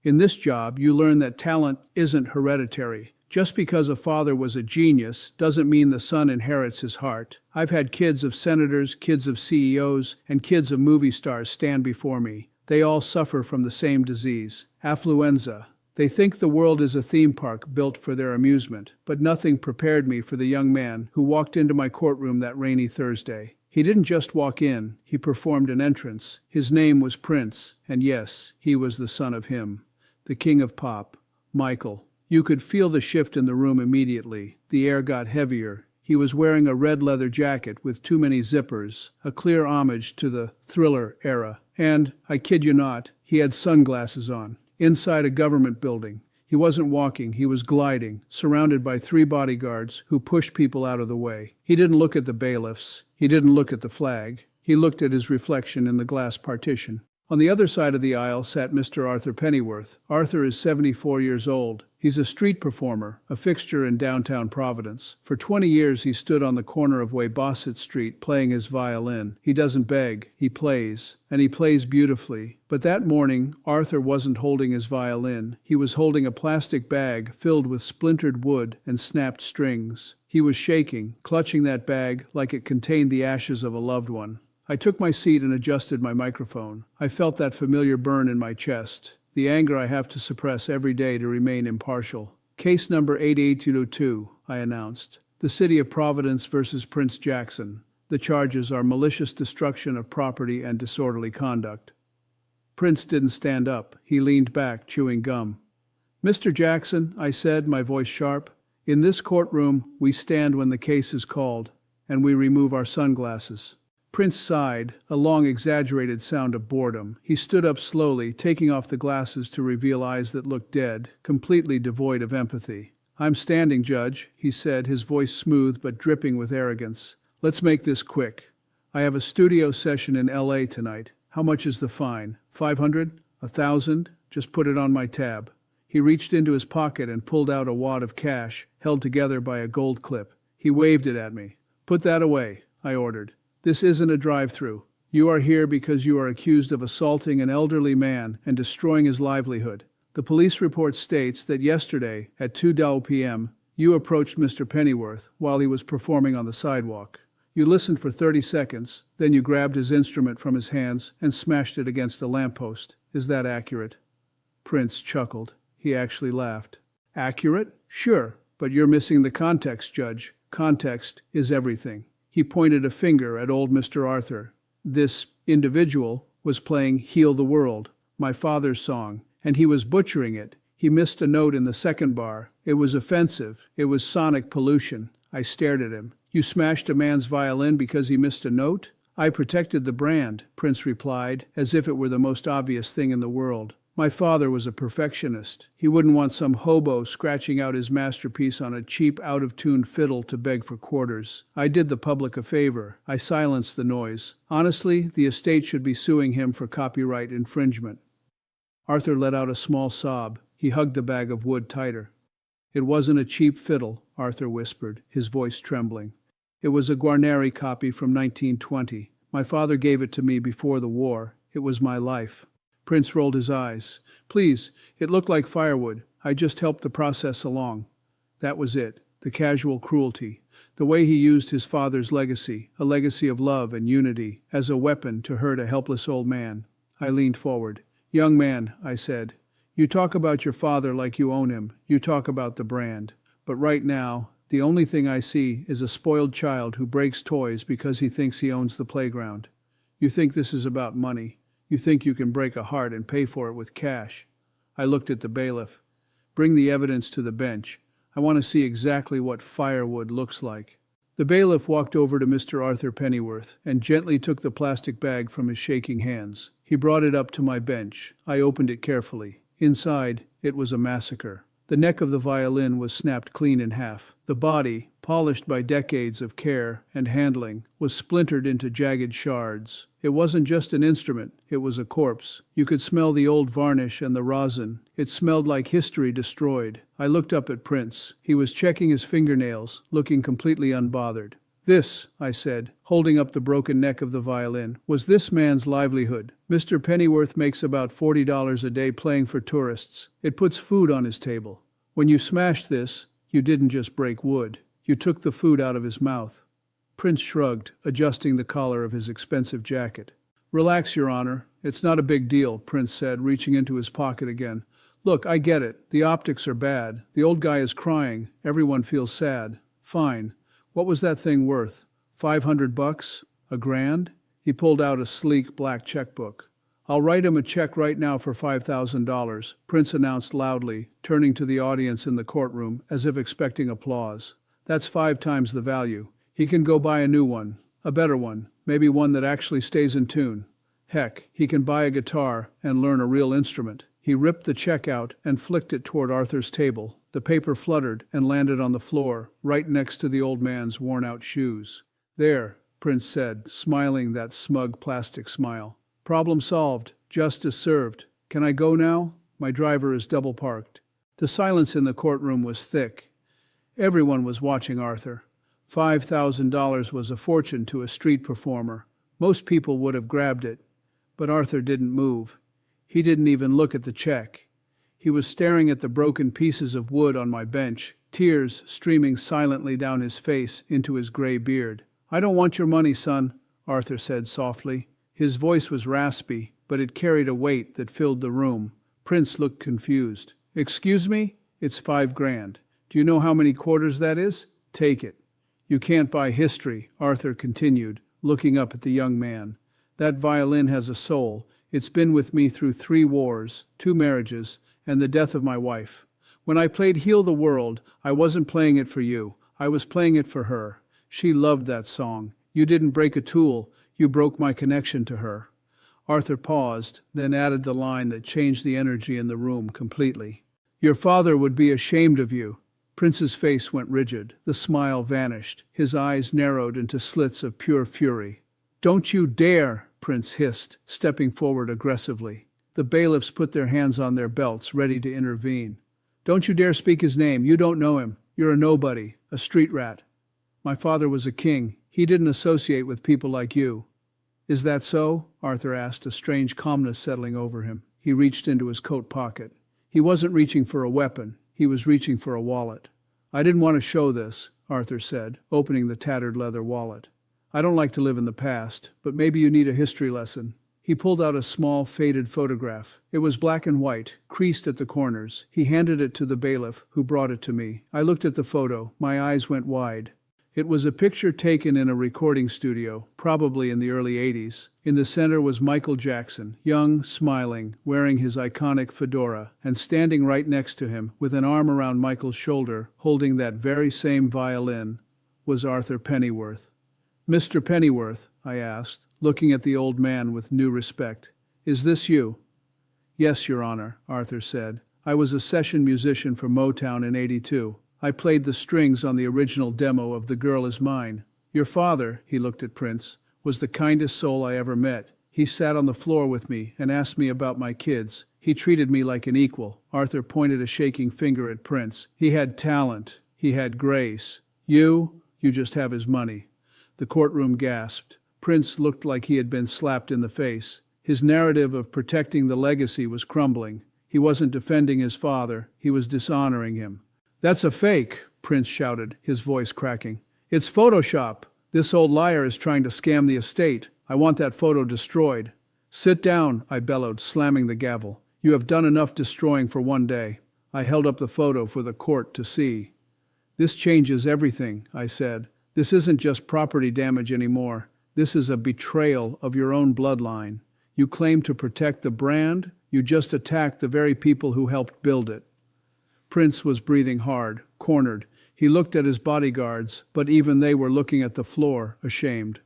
In this job, you learn that talent isn't hereditary. Just because a father was a genius doesn't mean the son inherits his heart. I've had kids of senators, kids of CEOs, and kids of movie stars stand before me. They all suffer from the same disease, affluenza. They think the world is a theme park built for their amusement, but nothing prepared me for the young man who walked into my courtroom that rainy Thursday. He didn't just walk in, he performed an entrance. His name was Prince, and yes, he was the son of him, the king of pop, Michael. You could feel the shift in the room immediately. The air got heavier. He was wearing a red leather jacket with too many zippers, a clear homage to the Thriller era. And, I kid you not, he had sunglasses on. Inside a government building. He wasn't walking, he was gliding, surrounded by 3 bodyguards who pushed people out of the way. He didn't look at the bailiffs. He didn't look at the flag. He looked at his reflection in the glass partition. On the other side of the aisle sat Mr. Arthur Pennyworth. Arthur is 74 years old. He's a street performer, a fixture in downtown Providence. For 20 years he stood on the corner of Weybosset Street playing his violin. He doesn't beg, he plays, and he plays beautifully. But that morning, Arthur wasn't holding his violin. He was holding a plastic bag filled with splintered wood and snapped strings. He was shaking, clutching that bag like it contained the ashes of a loved one. I took my seat and adjusted my microphone. I felt that familiar burn in my chest, the anger I have to suppress every day to remain impartial. Case number 8802, I announced. The City of Providence versus Prince Jackson. The charges are malicious destruction of property and disorderly conduct. Prince didn't stand up. He leaned back, chewing gum. Mr. Jackson, I said, my voice sharp, in this courtroom we stand when the case is called, and we remove our sunglasses. Prince sighed, a long exaggerated sound of boredom. He stood up slowly, taking off the glasses to reveal eyes that looked dead, completely devoid of empathy. I'm standing, Judge, he said, his voice smooth but dripping with arrogance. Let's make this quick. I have a studio session in L.A. tonight. How much is the fine? 500? 1,000? Just put it on my tab. He reached into his pocket and pulled out a wad of cash, held together by a gold clip. He waved it at me. Put that away, I ordered. This isn't a drive-through. You are here because you are accused of assaulting an elderly man and destroying his livelihood. The police report states that yesterday, at 2:00 p.m., you approached Mr. Pennyworth while he was performing on the sidewalk. You listened for 30 seconds, then you grabbed his instrument from his hands and smashed it against a lamppost. Is that accurate? Prince chuckled. He actually laughed. Accurate? Sure, but you're missing the context, Judge. Context is everything. He pointed a finger at old Mr. Arthur. This individual was playing Heal the World, my father's song, and he was butchering it. He missed a note in the second bar. It was offensive. It was sonic pollution. I stared at him. You smashed a man's violin because he missed a note? I protected the brand, Prince replied, as if it were the most obvious thing in the world. My father was a perfectionist. He wouldn't want some hobo scratching out his masterpiece on a cheap, out-of-tune fiddle to beg for quarters. I did the public a favor. I silenced the noise. Honestly, the estate should be suing him for copyright infringement. Arthur let out a small sob. He hugged the bag of wood tighter. It wasn't a cheap fiddle, Arthur whispered, his voice trembling. It was a Guarneri copy from 1920. My father gave it to me before the war. It was my life. Prince rolled his eyes. Please, it looked like firewood. I just helped the process along. That was it, the casual cruelty, the way he used his father's legacy, a legacy of love and unity, as a weapon to hurt a helpless old man. I leaned forward. Young man, I said, you talk about your father like you own him. You talk about the brand. But right now, the only thing I see is a spoiled child who breaks toys because he thinks he owns the playground. You think this is about money. You think you can break a heart and pay for it with cash. I looked at the bailiff. Bring the evidence to the bench. I want to see exactly what firewood looks like. The bailiff walked over to Mr. Arthur Pennyworth and gently took the plastic bag from his shaking hands. He brought it up to my bench. I opened it carefully. Inside, it was a massacre. The neck of the violin was snapped clean in half. The body, polished by decades of care and handling, was splintered into jagged shards. It wasn't just an instrument, it was a corpse. You could smell the old varnish and the rosin. It smelled like history destroyed. I looked up at Prince. He was checking his fingernails, looking completely unbothered. This, I said, holding up the broken neck of the violin, was this man's livelihood. Mr. Pennyworth makes about $40 a day playing for tourists. It puts food on his table. When you smashed this, you didn't just break wood. You took the food out of his mouth. Prince shrugged, adjusting the collar of his expensive jacket. Relax, Your Honor. It's not a big deal, Prince said, reaching into his pocket again. Look, I get it. The optics are bad. The old guy is crying. Everyone feels sad. Fine. What was that thing worth? $500? $1,000? He pulled out a sleek black checkbook. I'll write him a check right now for $5,000, Prince announced loudly, turning to the audience in the courtroom as if expecting applause. That's 5 times the value. He can go buy a new one, a better one, maybe one that actually stays in tune. Heck, he can buy a guitar and learn a real instrument. He ripped the check out and flicked it toward Arthur's table. The paper fluttered and landed on the floor, right next to the old man's worn-out shoes. There, Prince said, smiling that smug plastic smile. Problem solved. Justice served. Can I go now? My driver is double parked. The silence in the courtroom was thick. Everyone was watching Arthur. $5,000 was a fortune to a street performer. Most people would have grabbed it. But Arthur didn't move. He didn't even look at the check. He was staring at the broken pieces of wood on my bench, tears streaming silently down his face into his gray beard. I don't want your money, son, Arthur said softly. His voice was raspy, but it carried a weight that filled the room. Prince looked confused. Excuse me? It's $5,000. Do you know how many quarters that is? Take it. You can't buy history, Arthur continued, looking up at the young man. That violin has a soul. It's been with me through 3 wars, 2 marriages, and the death of my wife. When I played Heal the World, I wasn't playing it for you. I was playing it for her. She loved that song. You didn't break a tool. You broke my connection to her. Arthur paused, then added the line that changed the energy in the room completely. Your father would be ashamed of you. Prince's face went rigid. The smile vanished. His eyes narrowed into slits of pure fury. Don't you dare, Prince hissed, stepping forward aggressively. The bailiffs put their hands on their belts, ready to intervene. Don't you dare speak his name. You don't know him. You're a nobody, a street rat. My father was a king. He didn't associate with people like you. Is that so? Arthur asked, a strange calmness settling over him. He reached into his coat pocket. He wasn't reaching for a weapon. He was reaching for a wallet. I didn't want to show this, Arthur said, opening the tattered leather wallet. I don't like to live in the past, but maybe you need a history lesson. He pulled out a small, faded photograph. It was black and white, creased at the corners. He handed it to the bailiff, who brought it to me. I looked at the photo. My eyes went wide. It was a picture taken in a recording studio, probably in the early 80s. In the center was Michael Jackson, young, smiling, wearing his iconic fedora, and standing right next to him, with an arm around Michael's shoulder, holding that very same violin, was Arthur Pennyworth. Mr. Pennyworth, I asked, looking at the old man with new respect, is this you? Yes, Your Honor, Arthur said. I was a session musician for Motown in '82. I played the strings on the original demo of The Girl Is Mine. Your father, he looked at Prince, was the kindest soul I ever met. He sat on the floor with me and asked me about my kids. He treated me like an equal. Arthur pointed a shaking finger at Prince. He had talent. He had grace. You just have his money. The courtroom gasped. Prince looked like he had been slapped in the face. His narrative of protecting the legacy was crumbling. He wasn't defending his father. He was dishonoring him. That's a fake, Prince shouted, his voice cracking. It's Photoshop. This old liar is trying to scam the estate. I want that photo destroyed. Sit down, I bellowed, slamming the gavel. You have done enough destroying for one day. I held up the photo for the court to see. This changes everything, I said. This isn't just property damage anymore. This is a betrayal of your own bloodline. You claim to protect the brand. You just attacked the very people who helped build it. Prince was breathing hard, cornered. He looked at his bodyguards, but even they were looking at the floor, ashamed.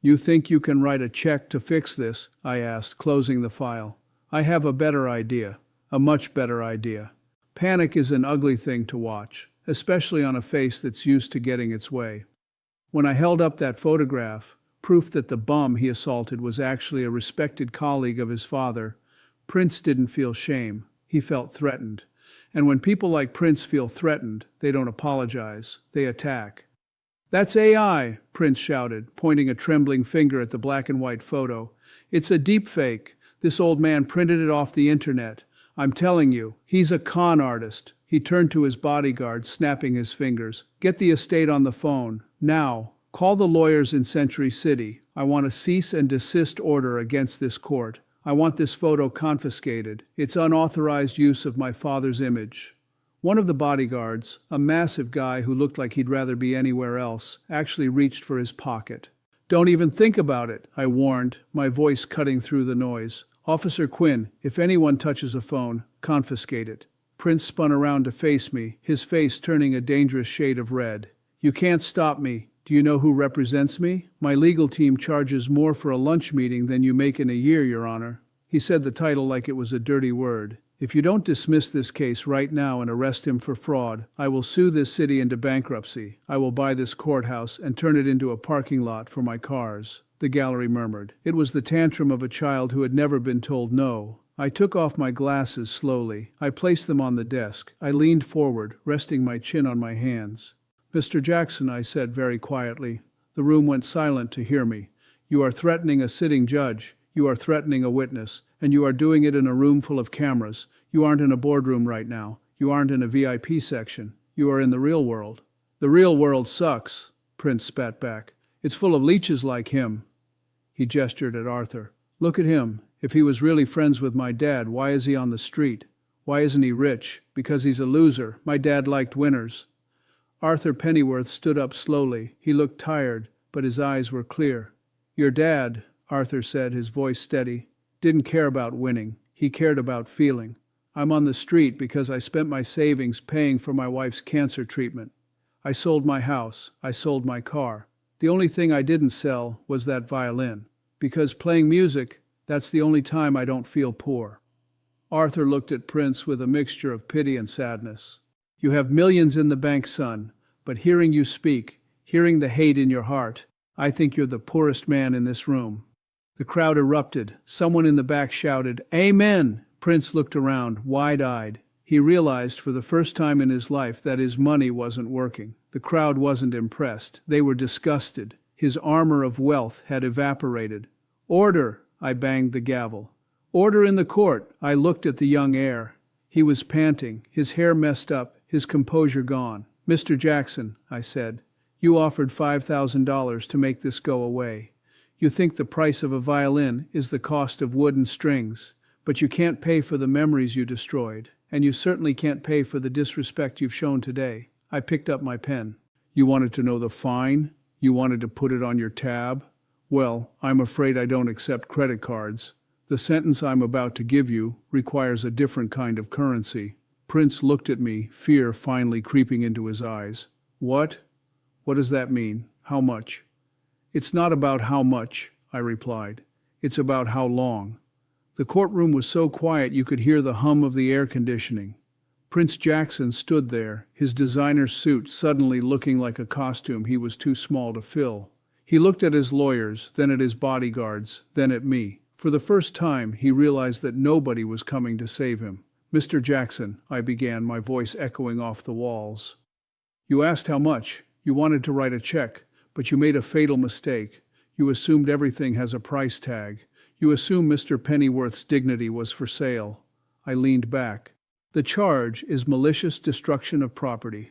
You think you can write a check to fix this? I asked, closing the file. I have a better idea, a much better idea. Panic is an ugly thing to watch, especially on a face that's used to getting its way. When I held up that photograph, proof that the bum he assaulted was actually a respected colleague of his father, Prince didn't feel shame. He felt threatened. And when people like Prince feel threatened, they don't apologize. They attack. That's AI, Prince shouted, pointing a trembling finger at the black and white photo. It's a deep fake. This old man printed it off the internet. I'm telling you, he's a con artist. He turned to his bodyguards, snapping his fingers. Get the estate on the phone. Now. Call the lawyers in Century City. I want a cease and desist order against this court. I want this photo confiscated. It's unauthorized use of my father's image. One of the bodyguards, a massive guy who looked like he'd rather be anywhere else, actually reached for his pocket. Don't even think about it, I warned, my voice cutting through the noise. Officer Quinn, if anyone touches a phone, confiscate it. Prince spun around to face me, his face turning a dangerous shade of red. You can't stop me. Do you know who represents me? My legal team charges more for a lunch meeting than you make in a year, Your Honor. He said the title like it was a dirty word. If you don't dismiss this case right now and arrest him for fraud, I will sue this city into bankruptcy. I will buy this courthouse and turn it into a parking lot for my cars. The gallery murmured. It was the tantrum of a child who had never been told no. I took off my glasses slowly. I placed them on the desk. I leaned forward, resting my chin on my hands. Mr. Jackson, I said very quietly. The room went silent to hear me. You are threatening a sitting judge. You are threatening a witness. And you are doing it in a room full of cameras. You aren't in a boardroom right now. You aren't in a VIP section. You are in the real world. The real world sucks, Prince spat back. It's full of leeches like him. He gestured at Arthur. Look at him. If he was really friends with my dad, why is he on the street? Why isn't he rich? Because he's a loser. My dad liked winners. Arthur Pennyworth stood up slowly. He looked tired, but his eyes were clear. Your dad, Arthur said, his voice steady, didn't care about winning. He cared about feeling. I'm on the street because I spent my savings paying for my wife's cancer treatment. I sold my house. I sold my car. The only thing I didn't sell was that violin. Because playing music, that's the only time I don't feel poor. Arthur looked at Prince with a mixture of pity and sadness. You have millions in the bank, son, but hearing you speak, hearing the hate in your heart, I think you're the poorest man in this room. The crowd erupted. Someone in the back shouted, Amen! Prince looked around, wide-eyed. He realized for the first time in his life that his money wasn't working. The crowd wasn't impressed. They were disgusted. His armor of wealth had evaporated. Order! I banged the gavel. Order in the court! I looked at the young heir. He was panting, his hair messed up, his composure gone. Mr. Jackson, I said, you offered $5,000 to make this go away. You think the price of a violin is the cost of wood and strings, but you can't pay for the memories you destroyed, and you certainly can't pay for the disrespect you've shown today. I picked up my pen. You wanted to know the fine? You wanted to put it on your tab? Well, I'm afraid I don't accept credit cards. The sentence I'm about to give you requires a different kind of currency. Prince looked at me, fear finally creeping into his eyes. What? What does that mean? How much? It's not about how much, I replied. It's about how long. The courtroom was so quiet you could hear the hum of the air conditioning. Prince Jackson stood there, his designer suit suddenly looking like a costume he was too small to fill. He looked at his lawyers, then at his bodyguards, then at me. For the first time, he realized that nobody was coming to save him. Mr. Jackson, I began, my voice echoing off the walls. You asked how much. You wanted to write a check, but you made a fatal mistake. You assumed everything has a price tag. You assumed Mr. Pennyworth's dignity was for sale. I leaned back. The charge is malicious destruction of property.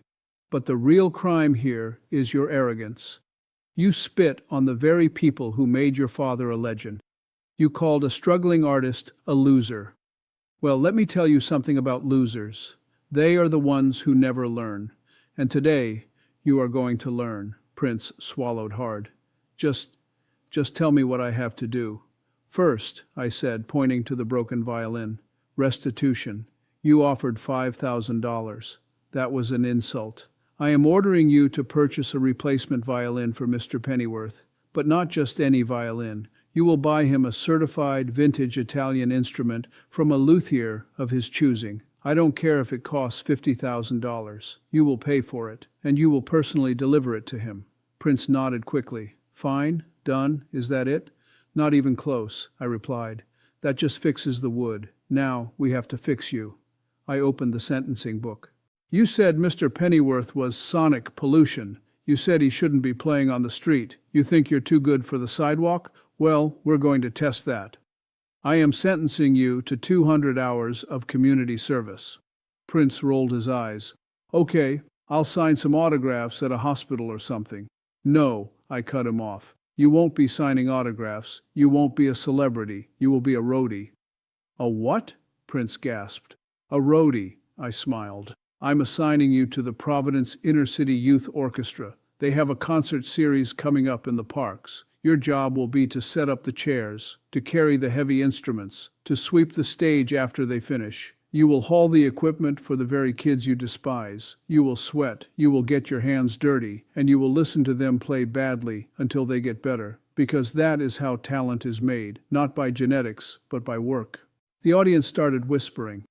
But the real crime here is your arrogance. You spit on the very people who made your father a legend. You called a struggling artist a loser. Well, let me tell you something about losers. They are the ones who never learn. And today, you are going to learn. Prince swallowed hard. Just tell me what I have to do. First, I said, pointing to the broken violin, restitution. You offered $5,000. That was an insult. I am ordering you to purchase a replacement violin for Mr. Pennyworth, but not just any violin. You will buy him a certified vintage Italian instrument from a luthier of his choosing. I don't care if it costs $50,000. You will pay for it, and you will personally deliver it to him. Prince nodded quickly. Fine, done, is that it? Not even close, I replied. That just fixes the wood. Now we have to fix you. I opened the sentencing book. You said Mr. Pennyworth was sonic pollution. You said he shouldn't be playing on the street. You think you're too good for the sidewalk? Well, we're going to test that. I am sentencing you to 200 hours of community service." Prince rolled his eyes. "Okay, I'll sign some autographs at a hospital or something." "No," I cut him off. "You won't be signing autographs. You won't be a celebrity. You will be a roadie." "A what?" Prince gasped. "A roadie," I smiled. "I'm assigning you to the Providence Inner City Youth Orchestra. They have a concert series coming up in the parks. Your job will be to set up the chairs, to carry the heavy instruments, to sweep the stage after they finish. You will haul the equipment for the very kids you despise. You will sweat, you will get your hands dirty, and you will listen to them play badly until they get better, because that is how talent is made, not by genetics, but by work." The audience started whispering.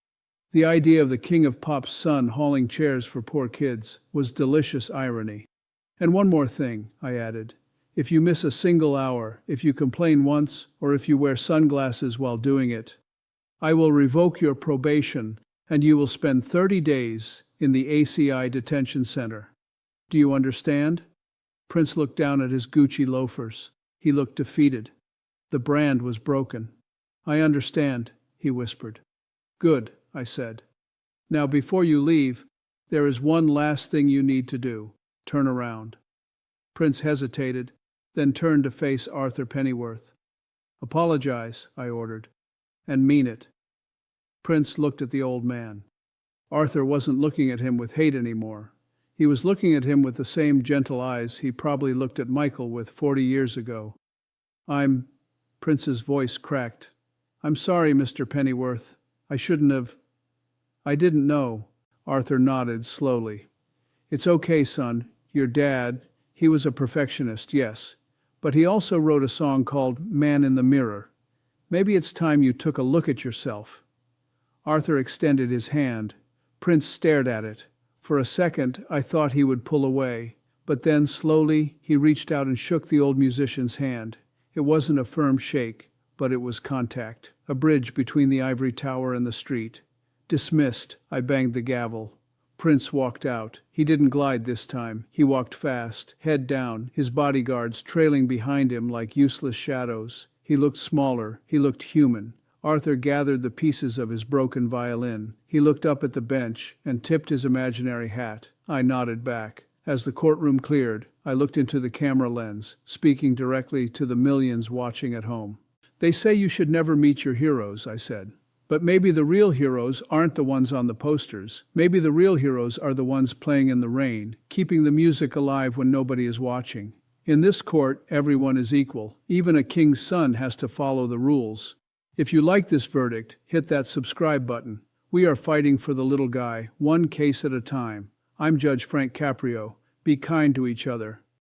The idea of the king of pop's son hauling chairs for poor kids was delicious irony. "And one more thing," I added. "If you miss a single hour, if you complain once, or if you wear sunglasses while doing it, I will revoke your probation, and you will spend 30 days in the ACI detention center. Do you understand?" Prince looked down at his Gucci loafers. He looked defeated. The brand was broken. "I understand," he whispered. "Good," I said. "Now before you leave, there is one last thing you need to do. Turn around." Prince hesitated, then turned to face Arthur Pennyworth. "Apologize," I ordered. "And mean it." Prince looked at the old man. Arthur wasn't looking at him with hate anymore. He was looking at him with the same gentle eyes he probably looked at Michael with 40 years ago. Prince's voice cracked. "I'm sorry, Mr. Pennyworth. I shouldn't have." "I didn't know." Arthur nodded slowly. "It's okay, son. Your dad, he was a perfectionist, yes. But he also wrote a song called Man in the Mirror. Maybe it's time you took a look at yourself." Arthur extended his hand. Prince stared at it. For a second, I thought he would pull away, but then, slowly, he reached out and shook the old musician's hand. It wasn't a firm shake, but it was contact, a bridge between the ivory tower and the street. "Dismissed," I banged the gavel. Prince walked out. He didn't glide this time. He walked fast, head down, his bodyguards trailing behind him like useless shadows. He looked smaller. He looked human. Arthur gathered the pieces of his broken violin. He looked up at the bench and tipped his imaginary hat. I nodded back. As the courtroom cleared, I looked into the camera lens, speaking directly to the millions watching at home. "They say you should never meet your heroes," I said. "But maybe the real heroes aren't the ones on the posters. Maybe the real heroes are the ones playing in the rain, keeping the music alive when nobody is watching. In this court, everyone is equal. Even a king's son has to follow the rules." If you like this verdict, hit that subscribe button. We are fighting for the little guy, one case at a time. I'm Judge Frank Caprio. Be kind to each other.